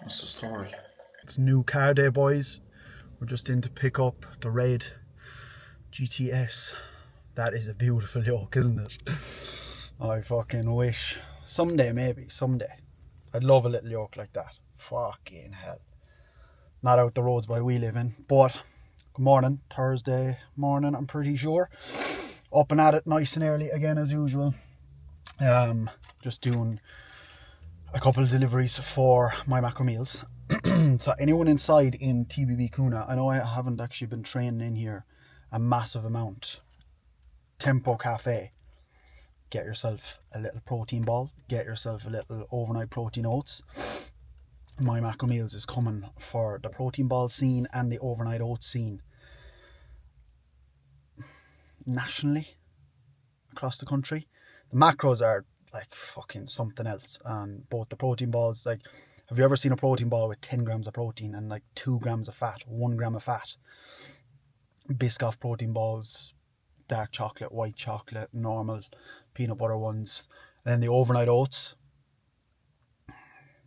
What's the story? It's new car day, boys. We're just in to pick up the red GTS. That is a beautiful yoke, isn't it? I fucking wish. Someday, maybe. Someday. I'd love a little yoke like that. Fucking hell. Not out the roads by we live in. But, good morning. Thursday morning, I'm pretty sure. Up and at it nice and early again as usual. Just doing a couple of deliveries for my macro meals. So anyone inside in TBB Kuna, I know I haven't actually been training in here a massive amount. Tempo Cafe. Get yourself a little protein ball. Get yourself a little overnight protein oats. My macro meals is coming for the protein ball scene and the overnight oats scene. Nationally, across the country. The macros are like fucking something else. And both the protein balls, like, have you ever seen a protein ball with 10 grams of protein and like 2 grams of fat, 1 gram of fat? Biscoff protein balls, dark chocolate, white chocolate, normal peanut butter ones. And then the overnight oats.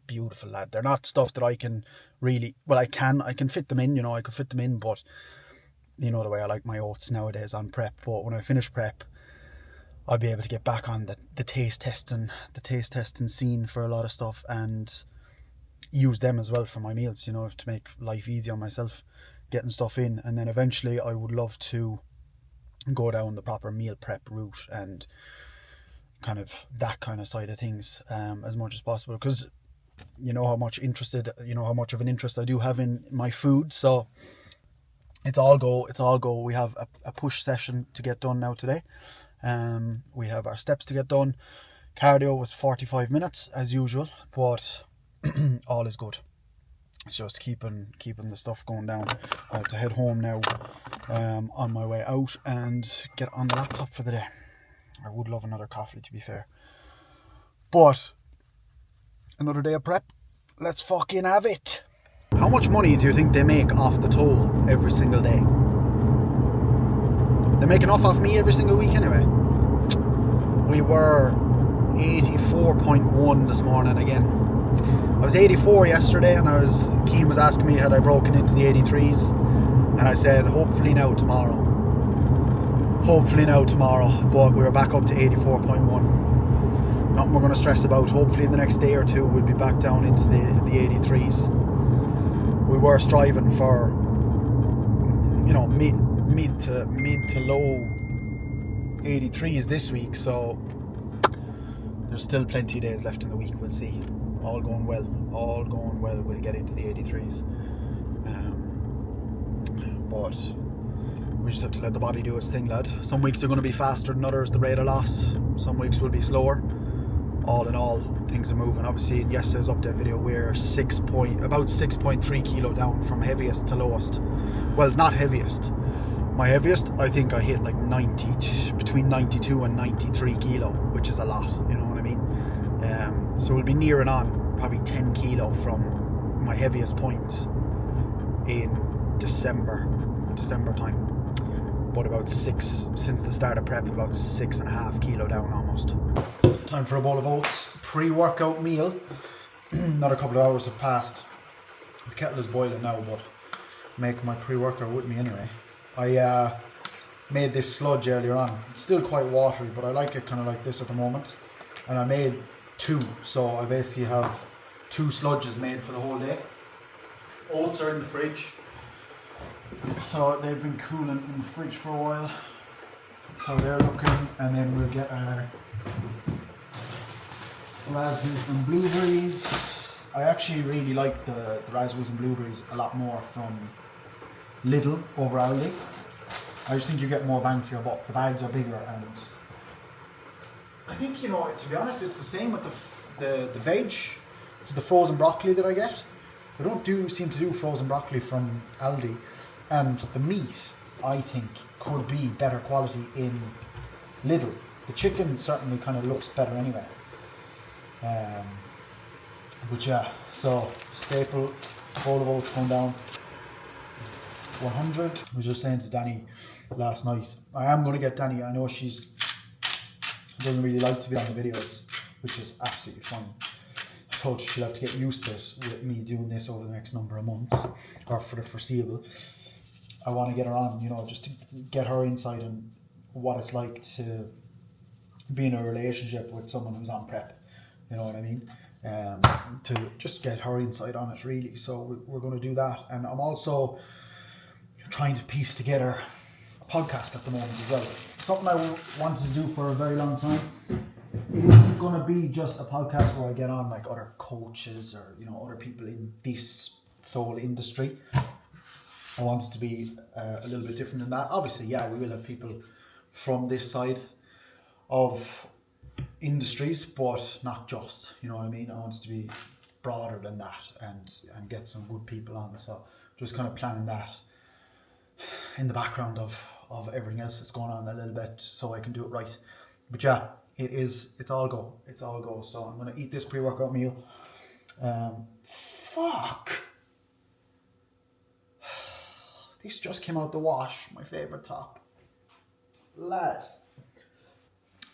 Beautiful, lad. They're not stuff that I can really, well, I can fit them in, I could fit them in, but you know the way I like my oats nowadays on prep. But when I finish prep, I'll be able to get back on the taste testing scene for a lot of stuff and use them as well for my meals, to make life easy on myself, getting stuff in. And then eventually I would love to go down the proper meal prep route and kind of that kind of side of things as much as possible, because how much of an interest I do have in my food. So it's all go. We have a push session to get done now today. We have our steps to get done. Cardio was 45 minutes as usual, but all is good. It's just keeping the stuff going down. I have to head home now on my way out and get on the laptop for the day. I would love another coffee, to be fair. But another day of prep. Let's fucking have it. How much money do you think they make off the toll every single day? They make enough off me every single week anyway. We were 84.1 this morning again. I was 84 yesterday, and Keane was asking me had I broken into the 83s, and I said hopefully now tomorrow. But we were back up to 84.1. Nothing we're going to stress about. Hopefully in the next day or two we'll be back down into the 83s. We were striving for mid to low 83s this week, so there's still plenty of days left in the week. We'll see. All going well, we'll get into the 83s. But we just have to let the body do its thing, lad. Some weeks are going to be faster than others, the rate of loss. Some weeks will be slower. All in all, things are moving. Obviously in yesterday's update video, we're about 6.3 kilo down from heaviest to lowest. Well, not heaviest. My heaviest, I think I hit like between 92 and 93 kilo, which is a lot, you know what I mean? So we'll be nearing on probably 10 kilo from my heaviest point in December time. But about since the start of prep, about 6.5 kilo down almost. Time for a bowl of oats, pre-workout meal. Another couple of hours have passed. The kettle is boiling now, but make my pre-workout with me anyway. I made this sludge earlier on. It's still quite watery, but I like it kind of like this at the moment. And I made 2, so I basically have 2 sludges made for the whole day. Oats are in the fridge, so they've been cooling in the fridge for a while. That's how they're looking. And then we'll get our raspberries and blueberries. I actually really like the raspberries and blueberries a lot more from Lidl over Aldi. I just think you get more bang for your buck. The bags are bigger, and I think, to be honest, it's the same with the veg. It's the frozen broccoli that I get. I don't seem to do frozen broccoli from Aldi. And the meat, I think, could be better quality in Lidl. The chicken certainly kind of looks better anyway. But yeah, so staple, bowl of oats going down. 100. I was just saying to Danny last night, I am going to get Danny. I know she doesn't really like to be on the videos, which is absolutely fine. so she'll have to get used to it with me doing this over the next number of months, or for the foreseeable. I want to get her on, you know, just to get her insight on what it's like to be in a relationship with someone who's on prep, you know what I mean? To just get her insight on it, really. So we're going to do that. And I'm also trying to piece together a podcast at the moment as well. Something I wanted to do for a very long time. It isn't going to be just a podcast where I get on like other coaches or, you know, other people in this sole industry. I want it to be a little bit different than that. Obviously, yeah, we will have people from this side of industries, but not just, you know what I mean? I want it to be broader than that and get some good people on. So just kind of planning that in the background of everything else that's going on a little bit so I can do it right. But yeah, it's all go. It's all go. So I'm going to eat this pre-workout meal. Fuck. This just came out the wash. My favourite top. Lad.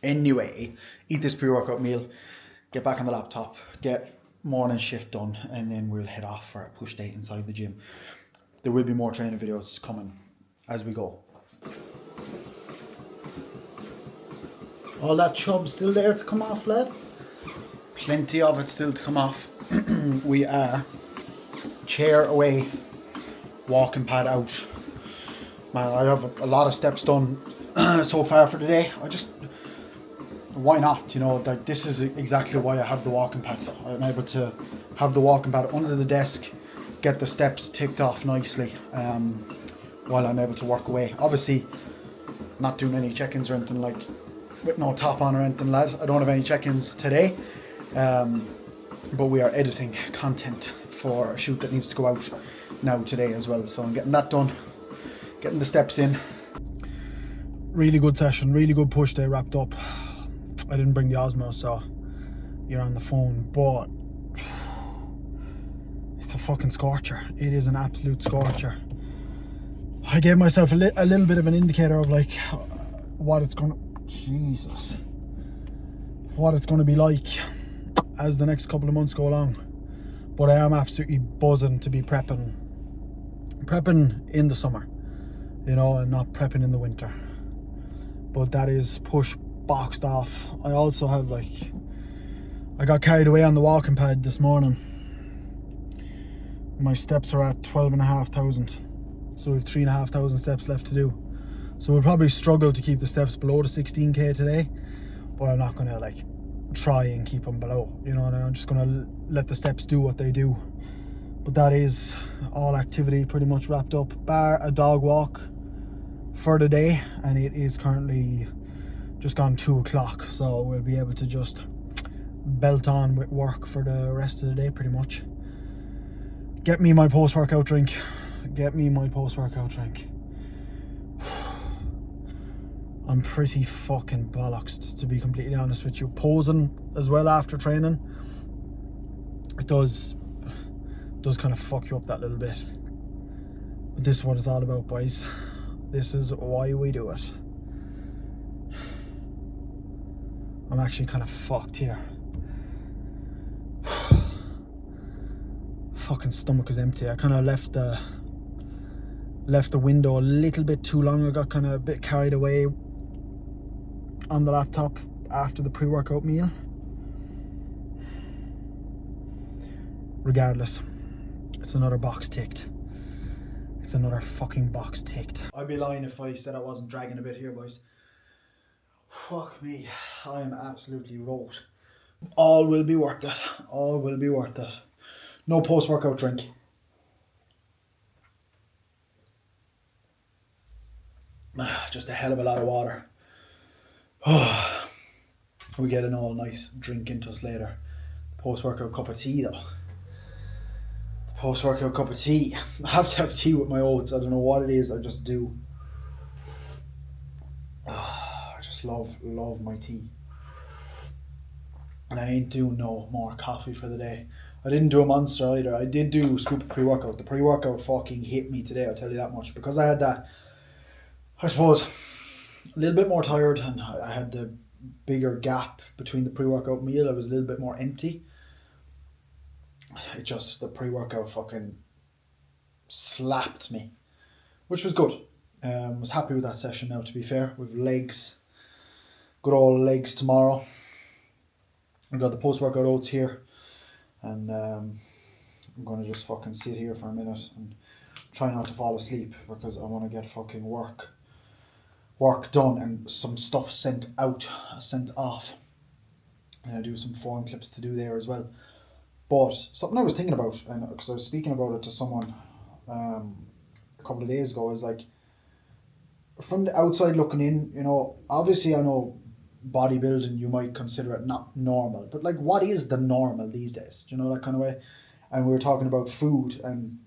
Anyway, eat this pre-workout meal, get back on the laptop, get morning shift done, and then we'll head off for a push day inside the gym. There will be more training videos coming as we go. All that chub still there to come off, lad? Plenty of it still to come off. We are chair away, walking pad out. Man, I have a lot of steps done so far for the day. Why not? You know, like, this is exactly why I have the walking pad. I'm able to have the walking pad under the desk, get the steps ticked off nicely while I'm able to work away. Obviously, not doing any check-ins or anything, like with no top on or anything, lad. I don't have any check-ins today, but we are editing content for a shoot that needs to go out now today as well. So I'm getting that done, getting the steps in. Really good session, really good push day wrapped up. I didn't bring the Osmo, so you're on the phone, but it's a fucking scorcher. It is an absolute scorcher. I gave myself a little bit of an indicator of like what it's gonna be like as the next couple of months go along. But I am absolutely buzzing to be prepping in the summer, you know, and not prepping in the winter. But that is push boxed off. I also have I got carried away on the walking pad this morning. My steps are at 12,500, so we have 3,500 steps left to do. So we'll probably struggle to keep the steps below the 16k today, but I'm not gonna try and keep them below, you know, and I'm just gonna let the steps do what they do. But that is all activity pretty much wrapped up, bar a dog walk for the day, and it is currently just gone 2 o'clock, so we'll be able to just belt on with work for the rest of the day pretty much. Get me my post-workout drink. I'm pretty fucking bollocksed, to be completely honest with you. Posing as well after training, it does kind of fuck you up that little bit. But this is what it's all about, boys. This is why we do it. I'm actually kind of fucked here. Fucking stomach is empty. I kind of left the window a little bit too long. I got kind of a bit carried away on the laptop after the pre-workout meal. Regardless, it's another box ticked. It's another fucking box ticked. I'd be lying if I said I wasn't dragging a bit here, boys. Fuck me, I'm absolutely rolled. All will be worth it. All will be worth it. No post-workout drink. Just a hell of a lot of water. We get an all nice drink into us later. Post-workout cup of tea though. Post-workout cup of tea. I have to have tea with my oats. I don't know what it is, I just do. I just love my tea. And I ain't doing no more coffee for the day. I didn't do a Monster either. I did do scoop of pre-workout. The pre-workout fucking hit me today, I'll tell you that much. Because I had that, I suppose, a little bit more tired, and I had the bigger gap between the pre-workout meal. I was a little bit more empty. it just, the pre-workout fucking slapped me, which was good. Was happy with that session now, to be fair. With legs, good old legs tomorrow. I've got the post-workout oats here, and I'm going to just fucking sit here for a minute and try not to fall asleep, because I want to get fucking work done and some stuff sent off. And I do some form clips to do there as well. But something I was thinking about, and because I was speaking about it to someone a couple of days ago, is like, from the outside looking in, you know, obviously I know bodybuilding, you might consider it not normal, but like, what is the normal these days? Do you know, that kind of way? And we were talking about food and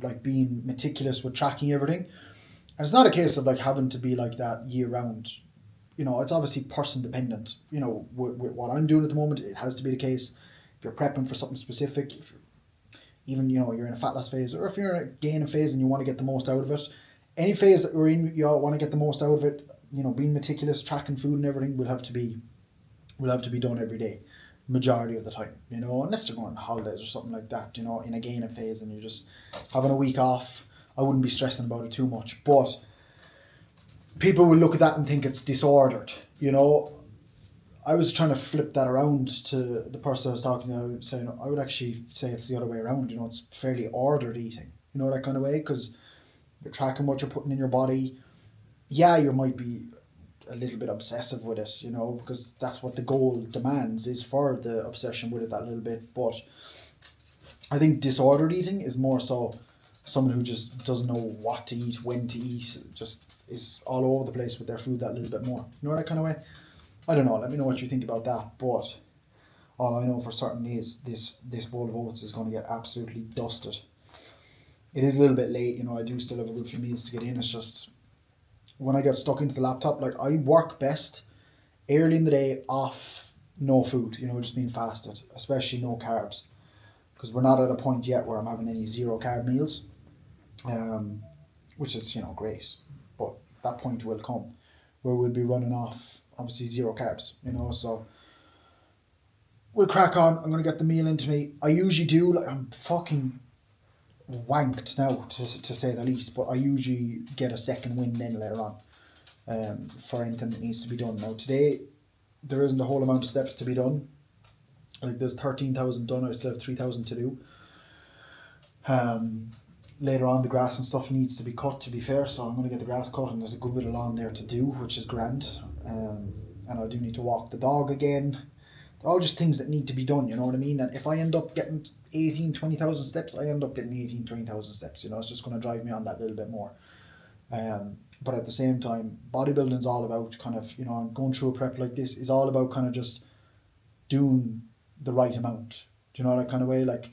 like being meticulous with tracking everything. And it's not a case of like having to be like that year round. You know, it's obviously person dependent. You know, with what I'm doing at the moment, it has to be the case. If you're prepping for something specific, if even, you know, you're in a fat loss phase, or if you're in a gaining phase and you want to get the most out of it, any phase that we're in, you want to get the most out of it. You know, being meticulous, tracking food and everything will have to be done every day, majority of the time. You know, unless you're going on holidays or something like that. You know, in a gaining phase and you're just having a week off, I wouldn't be stressing about it too much. But people will look at that and think it's disordered. You know, I was trying to flip that around to the person I was talking to, saying I would actually say it's the other way around. You know, it's fairly ordered eating. You know, that kind of way, because you're tracking what you're putting in your body. Yeah, you might be a little bit obsessive with it, you know, because that's what the goal demands, is for the obsession with it that little bit. But I think disordered eating is more so someone who just doesn't know what to eat, when to eat, just is all over the place with their food that little bit more. You know, that kind of way? I don't know, let me know what you think about that. But all I know for certain is this bowl of oats is going to get absolutely dusted. It is a little bit late, you know, I do still have a good few meals to get in. It's just, when I get stuck into the laptop, like, I work best early in the day off no food, you know, just being fasted, especially no carbs, because we're not at a point yet where I'm having any zero carb meals, which is, you know, great, but that point will come where we'll be running off, obviously, zero carbs, you know. So we'll crack on. I'm going to get the meal into me. I usually do, like, I'm fucking wanked now, to say the least, but I usually get a second win then later on, for anything that needs to be done. Now today there isn't a whole amount of steps to be done. Like, there's 13,000 done, I still have 3,000 to do. Later on, the grass and stuff needs to be cut, to be fair, so I'm going to get the grass cut, and there's a good bit of lawn there to do, which is grand. And I do need to walk the dog again. They're all just things that need to be done, you know what I mean? And if I end up getting 20,000 steps, I end up getting 20,000 steps, you know. It's just going to drive me on that little bit more. But at the same time, bodybuilding is all about kind of, you know, going through a prep like this is all about kind of just doing the right amount. Do you know, that kind of way? Like,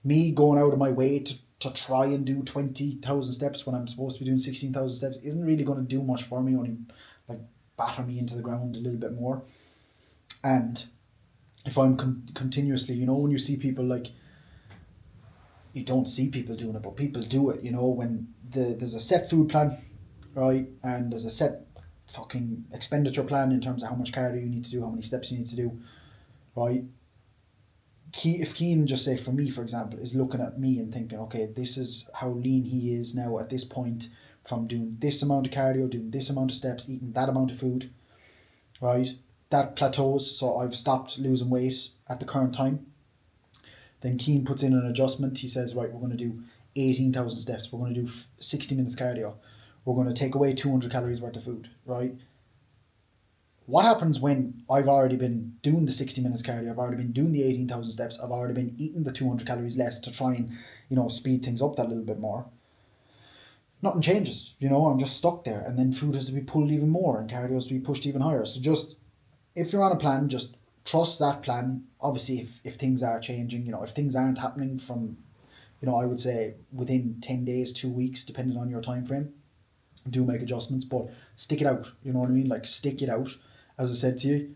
me going out of my way to try and do 20,000 steps when I'm supposed to be doing 16,000 steps isn't really going to do much for me, only like batter me into the ground a little bit more. And if I'm continuously, you know, when you see people, like, you don't see people doing it, but people do it, you know, when there's a set food plan, right, and there's a set fucking expenditure plan in terms of how much cardio you need to do, how many steps you need to do, right? If Keane, just say for me, for example, is looking at me and thinking, okay, this is how lean he is now at this point, from doing this amount of cardio, doing this amount of steps, eating that amount of food, right? That plateaus, so I've stopped losing weight at the current time. Then Keane puts in an adjustment. He says, right, we're going to do 18,000 steps. We're going to do 60 minutes cardio. We're going to take away 200 calories worth of food, right? What happens when I've already been doing the 60 minutes cardio, I've already been doing the 18,000 steps, I've already been eating the 200 calories less to try and, you know, speed things up that little bit more? Nothing changes, you know, I'm just stuck there. And then food has to be pulled even more and cardio has to be pushed even higher. So just, if you're on a plan, just trust that plan. Obviously, if things are changing, you know, if things aren't happening from, you know, I would say within 10 days, 2 weeks, depending on your time frame, do make adjustments, but stick it out, you know what I mean? Like, stick it out. As I said to you,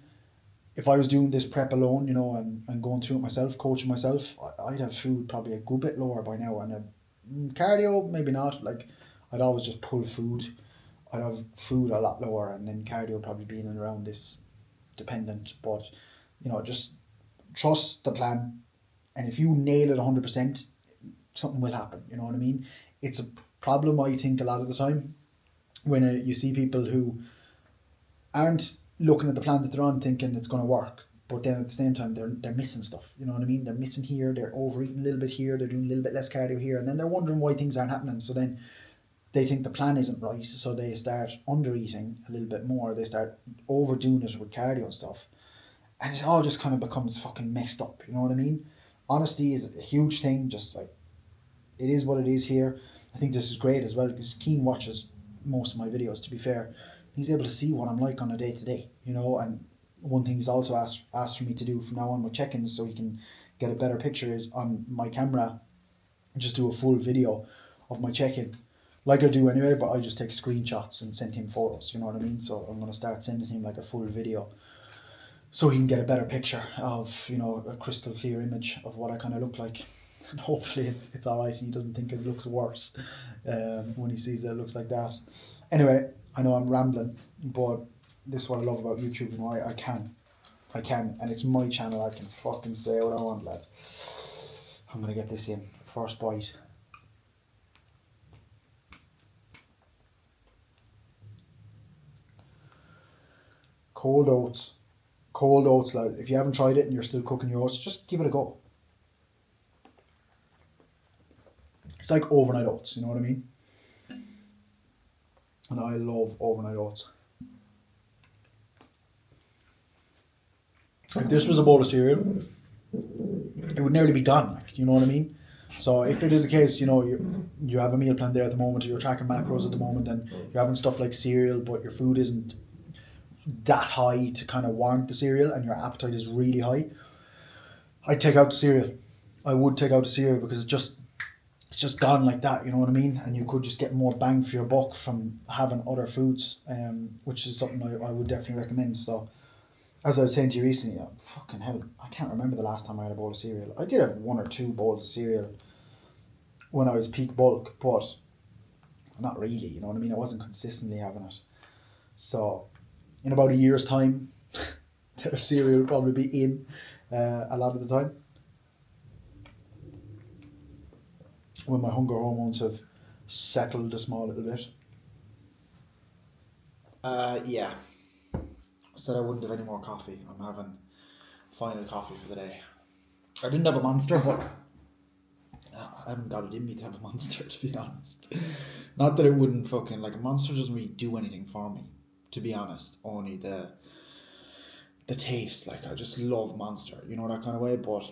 if I was doing this prep alone, you know, and going through it myself, coaching myself, I'd have food probably a good bit lower by now. And cardio, maybe not. Like, I'd always just pull food. I'd have food a lot lower, and then cardio probably being around this dependent. But, you know, just trust the plan. And if you nail it 100%, something will happen. You know what I mean? It's a problem, I think, a lot of the time when you see people who aren't looking at the plan that they're on thinking it's going to work, but then at the same time they're missing stuff. You know what I mean? They're missing here, they're overeating a little bit here, they're doing a little bit less cardio here, and then they're wondering why things aren't happening. So then they think the plan isn't right, so they start under eating a little bit more, they start overdoing it with cardio and stuff, and it all just kind of becomes fucking messed up. You know what I mean? Honesty is a huge thing. Just like, it is what it is here. I think this is great as well because Keen watches most of my videos, to be fair. He's able to see what I'm like on a day-to-day, you know. And one thing he's also asked for me to do from now on with check-ins, so he can get a better picture, is on my camera just do a full video of my check-in, like I do anyway, but I just take screenshots and send him photos, you know what I mean? So I'm going to start sending him like a full video so he can get a better picture of, you know, a crystal clear image of what I kind of look like. And hopefully it's all right and he doesn't think it looks worse when he sees that it looks like that. Anyway, I know I'm rambling, but this is what I love about YouTube. You know, I can, and it's my channel. I can fucking say what I want, lad. I'm gonna get this in. First bite. Cold oats. Cold oats, lad. If you haven't tried it and you're still cooking your oats, just give it a go. It's like overnight oats, you know what I mean? And I love overnight oats. If this was a bowl of cereal, it would nearly be gone, like, you know what I mean? So if it is a case, you know, you have a meal plan there at the moment, or you're tracking macros at the moment, and you're having stuff like cereal, but your food isn't that high to kind of warrant the cereal, and your appetite is really high, I'd take out the cereal. I would take out the cereal because it's just gone like that, you know what I mean? And you could just get more bang for your buck from having other foods, which is something I would definitely recommend. So, as I was saying to you recently, fucking hell, I can't remember the last time I had a bowl of cereal. I did have 1 or 2 bowls of cereal when I was peak bulk, but not really, you know what I mean? I wasn't consistently having it. So, in about a year's time, the cereal will probably be in a lot of the time, when my hunger hormones have settled a small little bit. Yeah. I said I wouldn't have any more coffee. I'm having final coffee for the day. I didn't have a Monster, but I haven't got it in me to have a Monster, to be honest. Not that it wouldn't fucking, like, a Monster doesn't really do anything for me, to be honest. Only the taste, like, I just love Monster, you know, that kind of way, but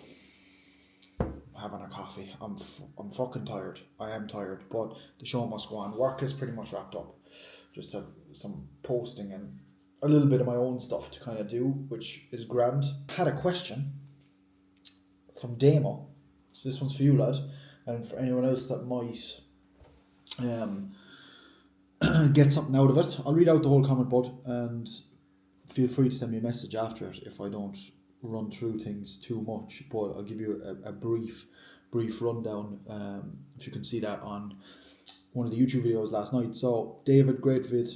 having a coffee. I'm fucking tired. I am tired, but the show must go on. Work is pretty much wrapped up. Just have some posting and a little bit of my own stuff to kind of do, which is grand. I had a question from Damo. So this one's for you, lad, and for anyone else that might get something out of it. I'll read out the whole comment, bud, and feel free to send me a message after it if I don't run through things too much, but I'll give you a brief rundown, if you can see that on one of the YouTube videos last night. So, David, great vid,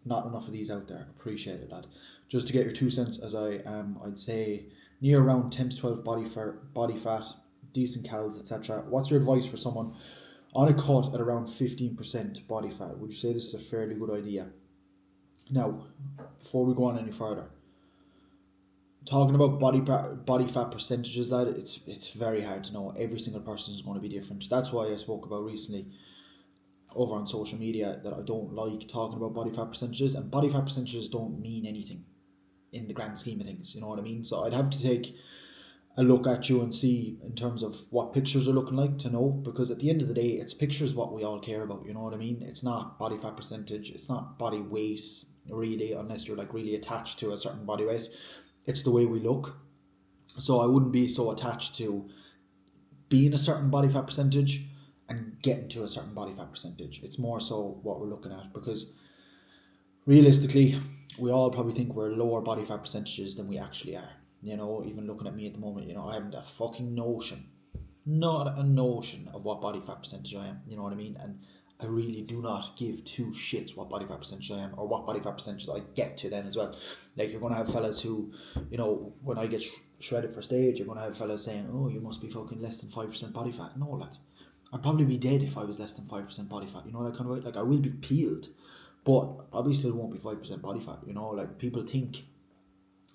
not enough of these out there, appreciate it, lad. Just to get your 2 cents, as I am, I'd say near around 10 to 12 body fat, decent calories, etc. What's your advice for someone on a cut at around 15% body fat? Would you say this is a fairly good idea? Now, before we go on any further, talking about body fat percentages, lad, it's very hard to know. Every single person is going to be different. That's why I spoke about recently over on social media that I don't like talking about body fat percentages, and body fat percentages don't mean anything in the grand scheme of things, you know what I mean? So I'd have to take a look at you and see in terms of what pictures are looking like to know, because at the end of the day, it's pictures what we all care about, you know what I mean? It's not body fat percentage, it's not body weight really, unless you're like really attached to a certain body weight. It's the way we look. So I wouldn't be so attached to being a certain body fat percentage and getting to a certain body fat percentage. It's more so what we're looking at, because realistically, we all probably think we're lower body fat percentages than we actually are. You know, even looking at me at the moment, you know, I haven't a fucking notion, not a notion of what body fat percentage I am, you know what I mean? And I really do not give 2 shits what body fat percentage I am, or what body fat percentage I get to then as well. Like, you're going to have fellas who, you know, when I get shredded for stage, you're going to have fellas saying, oh, you must be fucking less than 5% body fat. No, lad. I'd probably be dead if I was less than 5% body fat. You know, that kind of way. Like, I will be peeled, but probably still won't be 5% body fat. You know, like, people think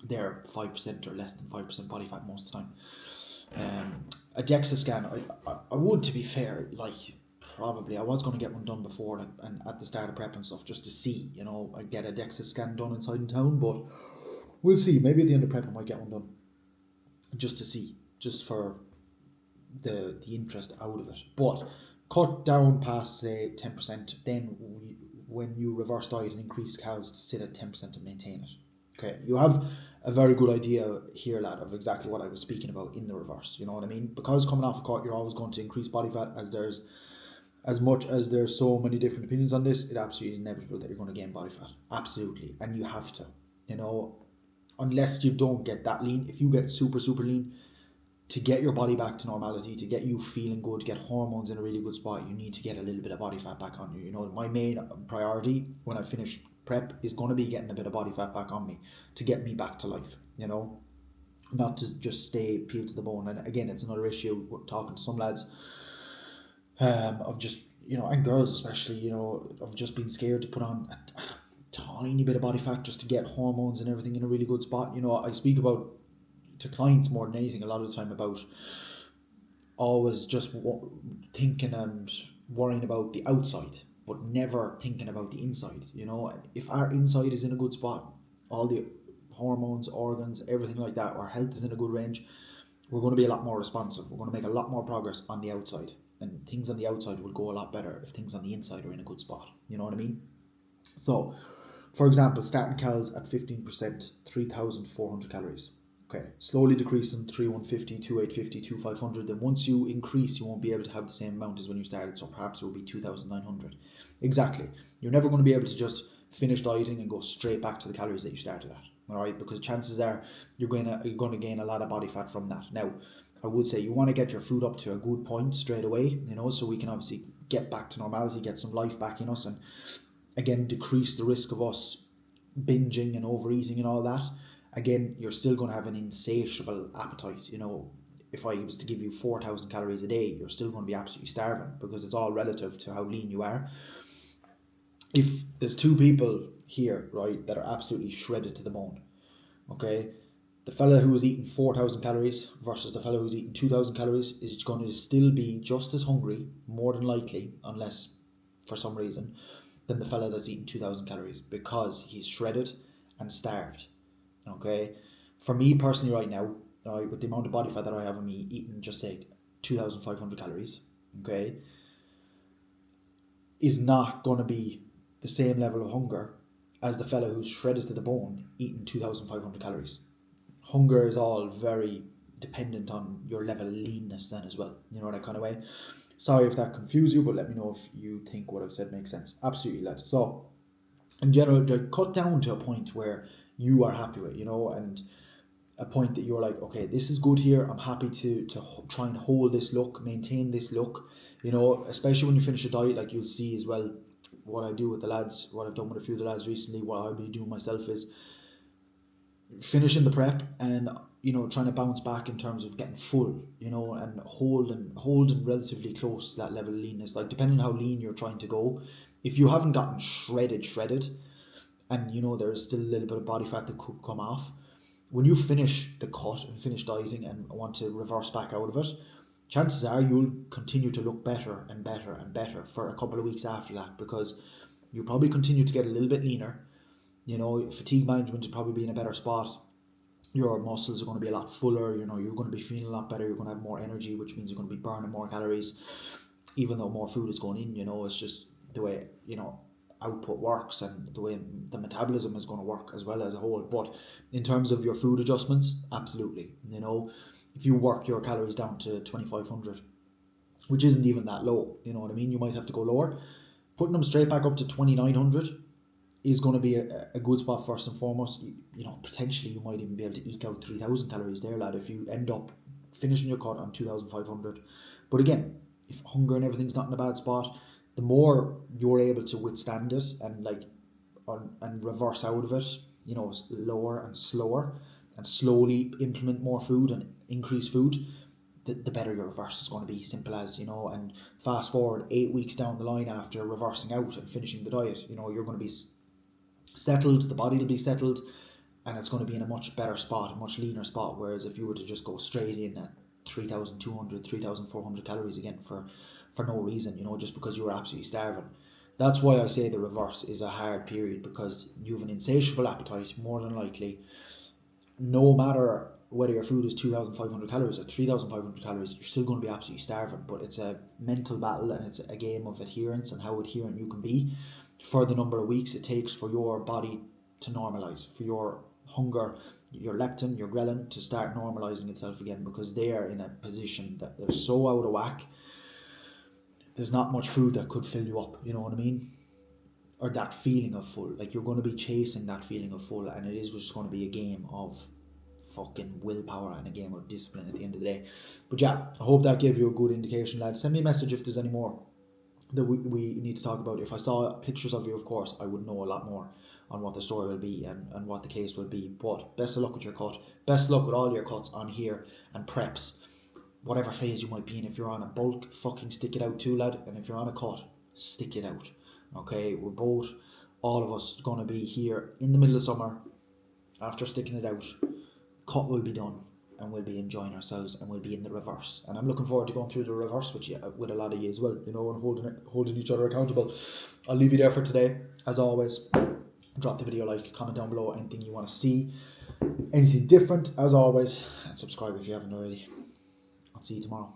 they're 5% or less than 5% body fat most of the time. A DEXA scan, I would, to be fair, like, probably I was going to get one done before, like, and at the start of prep and stuff, just to see, you know, I'd get a DEXA scan done inside in town, but we'll see. Maybe at the end of prep I might get one done, just to see, just for the interest out of it. But cut down past, say, 10%, then when you reverse diet and increase calories, to sit at 10% and maintain it. Okay, you have a very good idea here, lad, of exactly what I was speaking about in the reverse. You know what I mean? Because coming off a cut, you're always going to increase body fat, as much as there's so many different opinions on this, it absolutely is inevitable that you're going to gain body fat. Absolutely. And you have to, you know, unless you don't get that lean. If you get super, super lean, to get your body back to normality, to get you feeling good, to get hormones in a really good spot, you need to get a little bit of body fat back on you. You know, my main priority when I finish prep is going to be getting a bit of body fat back on me to get me back to life, you know, not to just stay peeled to the bone. And again, it's another issue. We're talking to some lads of just, you know, and girls especially, you know, of just being scared to put on a tiny bit of body fat just to get hormones and everything in a really good spot. You know, I speak about to clients more than anything a lot of the time about always just thinking and worrying about the outside, but never thinking about the inside. You know, if our inside is in a good spot, all the hormones, organs, everything like that, our health is in a good range, we're going to be a lot more responsive. We're going to make a lot more progress on the outside, and things on the outside will go a lot better if things on the inside are in a good spot. You know what I mean? So, for example, starting calories at 15%, 3,400 calories. Okay, slowly decreasing 3,150, 2,850, 2,500. Then once you increase, you won't be able to have the same amount as when you started. So perhaps it will be 2,900. Exactly. You're never going to be able to just finish dieting and go straight back to the calories that you started at. All right, because chances are you're going to gain a lot of body fat from that. Now, I would say you want to get your food up to a good point straight away, you know, so we can obviously get back to normality, get some life back in us, and again decrease the risk of us binging and overeating and all that. Again, you're still going to have an insatiable appetite. You know, if I was to give you 4,000 calories a day, you're still going to be absolutely starving, because it's all relative to how lean you are. If there's two people here, right, that are absolutely shredded to the bone, okay, the fella who is eating 4,000 calories versus the fella who's eating 2,000 calories is going to still be just as hungry, more than likely, unless for some reason, than the fella that's eating 2,000 calories, because he's shredded and starved. Okay, for me personally right now, with the amount of body fat that I have in me, eating just say 2,500 calories, okay, is not going to be the same level of hunger as the fella who's shredded to the bone eating 2,500 calories. Hunger is all very dependent on your level of leanness then as well, you know, that kind of way. Sorry if that confused you, but let me know if you think what I've said makes sense. Absolutely, lad. So in general, cut down to a point where you are happy with, you know, and a point that you're like, okay, this is good here. I'm happy to try and hold this look, maintain this look, you know, especially when you finish a diet. Like, you'll see as well what I do with the lads, what I've done with a few of the lads recently, what I'll be doing myself is finishing the prep and, you know, trying to bounce back in terms of getting full, you know, and holding relatively close to that level of leanness. Like, depending on how lean you're trying to go, if you haven't gotten shredded, and you know there's still a little bit of body fat that could come off, when you finish the cut and finish dieting and want to reverse back out of it, chances are you'll continue to look better and better and better for a couple of weeks after that, because you'll probably continue to get a little bit leaner. You know, fatigue management will probably be in a better spot. Your muscles are going to be a lot fuller. You know, you're going to be feeling a lot better. You're going to have more energy, which means you're going to be burning more calories, even though more food is going in. You know, it's just the way, you know, output works and the way the metabolism is going to work as well as a whole. But in terms of your food adjustments, absolutely, you know, if you work your calories down to 2,500, which isn't even that low, you know what I mean, you might have to go lower. Putting them straight back up to 2,900 is going to be a good spot first and foremost. You know, potentially you might even be able to eke out 3,000 calories there, lad, if you end up finishing your cut on 2,500. But again, if hunger and everything's not in a bad spot, the more you're able to withstand it and reverse out of it, you know, lower and slower, and slowly implement more food and increase food, the better your reverse is going to be. Simple as, you know. And fast forward 8 weeks down the line after reversing out and finishing the diet, you know, you're going to be settled, the body will be settled, and it's going to be in a much better spot, a much leaner spot. Whereas if you were to just go straight in at 3,200, 3,400 calories again for no reason, you know, just because you were absolutely starving. That's why I say the reverse is a hard period, because you have an insatiable appetite, more than likely. No matter whether your food is 2,500 calories or 3,500 calories, you're still going to be absolutely starving. But it's a mental battle, and it's a game of adherence and how adherent you can be for the number of weeks it takes for your body to normalize, for your hunger, your leptin, your ghrelin to start normalizing itself again, because they are in a position that they're so out of whack. There's not much food that could fill you up, you know what I mean? Or that feeling of full. Like, you're going to be chasing that feeling of full, and it is just going to be a game of fucking willpower and a game of discipline at the end of the day. But yeah, I hope that gave you a good indication, lads. Send me a message if there's any more that we need to talk about. If I saw pictures of you, of course, I would know a lot more on what the story will be and what the case will be. But best of luck with your cut. Best of luck with all your cuts on here and preps. Whatever phase you might be in. If you're on a bulk, fucking stick it out too, lad. And if you're on a cut, stick it out. Okay, we're both, all of us, going to be here in the middle of summer after sticking it out. Cut will be done, and we'll be enjoying ourselves, and we'll be in the reverse. And I'm looking forward to going through the reverse with you, with a lot of you as well, you know, and holding each other accountable. I'll leave you there for today. As always, drop the video a like, comment down below anything you want to see, anything different, as always, and subscribe if you haven't already. I'll see you tomorrow.